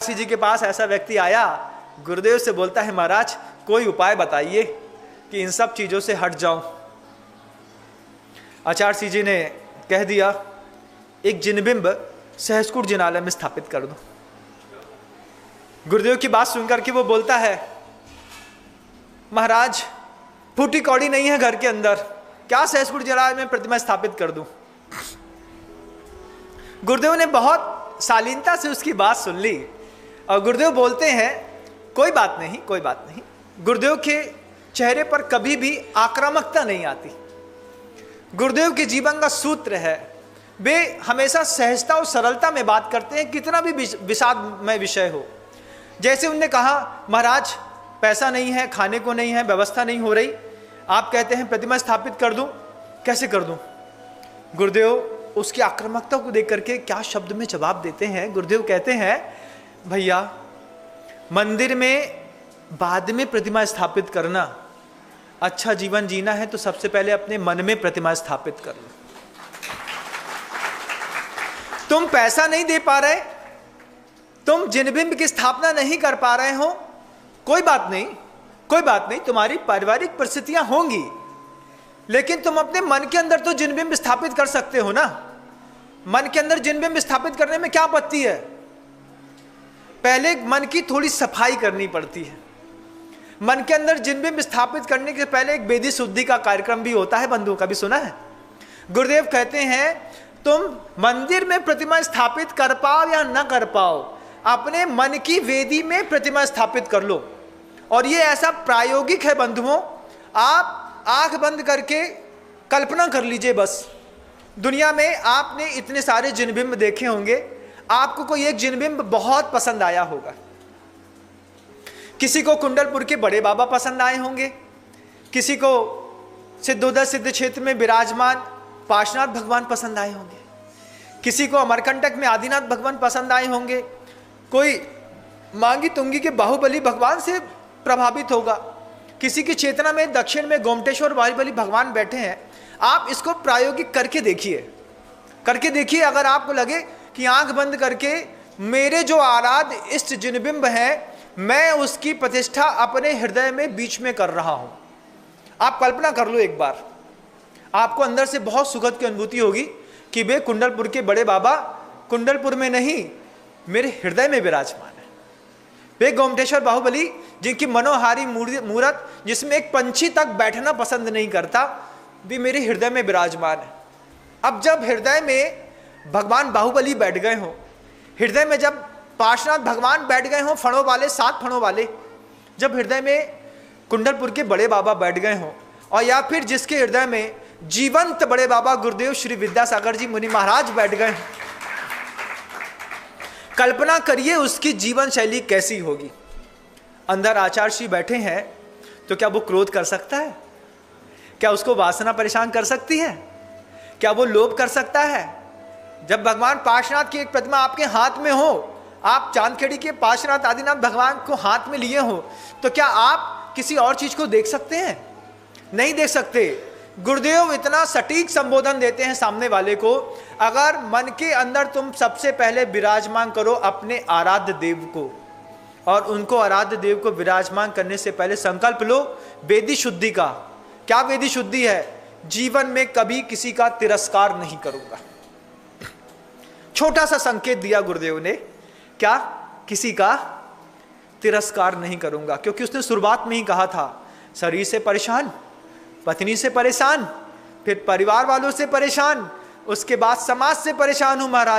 जी के पास ऐसा व्यक्ति आया, गुरुदेव से बोलता है, महाराज कोई उपाय बताइए कि इन सब चीजों से हट जाऊं। आचार्य जी ने कह दिया, एक जिनबिंब सहस्कुट जिनालय में स्थापित कर दो। गुरुदेव की बात सुनकर के वो बोलता है, महाराज फूटी कौड़ी नहीं है घर के अंदर, क्या सहस्कुट जिनालय में प्रतिमा स्थापित कर दूं। गुरुदेव ने बहुत शालीनता से उसकी बात सुन ली और गुरुदेव बोलते हैं, कोई बात नहीं, कोई बात नहीं। गुरुदेव के चेहरे पर कभी भी आक्रामकता नहीं आती। गुरुदेव के जीवन का सूत्र है, वे हमेशा सहजता और सरलता में बात करते हैं, कितना भी विषादमय विषय हो। जैसे उनने कहा, महाराज पैसा नहीं है, खाने को नहीं है, व्यवस्था नहीं हो रही, आप कहते हैं प्रतिमा स्थापित कर दूं, कैसे कर दूं। गुरुदेव उसकी आक्रामकता को देख करके क्या शब्द में जवाब देते हैं। गुरुदेव कहते हैं, भैया मंदिर में बाद में प्रतिमा स्थापित करना, अच्छा जीवन जीना है तो सबसे पहले अपने मन में प्रतिमा स्थापित कर लो। तुम पैसा नहीं दे पा रहे, तुम जिनबिंब की स्थापना नहीं कर पा रहे हो, कोई बात नहीं, कोई बात नहीं, तुम्हारी पारिवारिक परिस्थितियां होंगी, लेकिन तुम अपने मन के अंदर तो जिनबिंब स्थापित कर सकते हो ना। मन के अंदर जिनबिंब स्थापित करने में क्या आपत्ति है। पहले मन की थोड़ी सफाई करनी पड़ती है। मन के अंदर जिनबिंब स्थापित करने के पहले एक वेदी शुद्धि का कार्यक्रम भी होता है, बंधुओं का भी सुना है। गुरुदेव कहते हैं, तुम मंदिर में प्रतिमा स्थापित कर पाओ या न कर पाओ, अपने मन की वेदी में प्रतिमा स्थापित कर लो। और ये ऐसा प्रायोगिक है बंधुओं, आप आंख बंद करके कल्पना कर लीजिए। बस दुनिया में आपने इतने सारे जिनबिंब देखे होंगे, आपको कोई एक जिनबिंब बहुत पसंद आया होगा। किसी को कुंडलपुर के बड़े बाबा पसंद आए होंगे, किसी को सिद्धोदर सिद्ध क्षेत्र में विराजमान पार्श्वनाथ भगवान पसंद आए होंगे, किसी को अमरकंटक में आदिनाथ भगवान पसंद आए होंगे, कोई मांगी तुंगी के बाहुबली भगवान से प्रभावित होगा, किसी की चेतना में दक्षिण में गोमटेश्वर बाहुबली भगवान बैठे हैं। आप इसको प्रायोगिक करके देखिए, अगर आपको लगे कि आंख बंद करके मेरे जो आराध्य इष्ट जिनबिंब है, मैं उसकी प्रतिष्ठा अपने हृदय में बीच में कर रहा हूं, आप कल्पना कर लो एक बार, आपको अंदर से बहुत सुखद की अनुभूति होगी कि वे कुंडलपुर के बड़े बाबा कुंडलपुर में नहीं, मेरे हृदय में विराजमान है। वे गोमटेश्वर बाहुबली, जिनकी मनोहारी मूर्त, जिसमें एक पंछी तक बैठना पसंद नहीं करता, भी मेरे हृदय में विराजमान है। अब जब हृदय में भगवान बाहुबली बैठ गए हों, हृदय में जब पार्श्वनाथ भगवान बैठ गए हों, फणों वाले, 7 फणों वाले, जब हृदय में कुंडलपुर के बड़े बाबा बैठ गए हों, और या फिर जिसके हृदय में जीवंत बड़े बाबा गुरुदेव श्री विद्यासागर जी मुनि महाराज बैठ गए, कल्पना करिए उसकी जीवन शैली कैसी होगी। अंदर आचार्य श्री बैठे हैं तो क्या वो क्रोध कर सकता है? क्या उसको वासना परेशान कर सकती है? क्या वो लोभ कर सकता है? जब भगवान पार्श्वनाथ की एक प्रतिमा आपके हाथ में हो, आप चांदखेड़ी के पार्श्वनाथ आदिनाथ भगवान को हाथ में लिए हो, तो क्या आप किसी और चीज को देख सकते हैं? नहीं देख सकते। गुरुदेव इतना सटीक संबोधन देते हैं सामने वाले को, अगर मन के अंदर तुम सबसे पहले विराजमान करो अपने आराध्य देव को, और उनको आराध्य देव को विराजमान करने से पहले संकल्प लो वेदी शुद्धि का। क्या वेदी शुद्धि है? जीवन में कभी किसी का तिरस्कार नहीं करूंगा। छोटा सा संकेत दिया गुरुदेव ने, क्या? किसी का तिरस्कार नहीं करूंगा, क्योंकि उसने शुरुआत में ही कहा था, शरीर से परेशान, पत्नी से परेशान, फिर परिवार वालों से परेशान, उसके बाद समाज से परेशान हूं महाराज।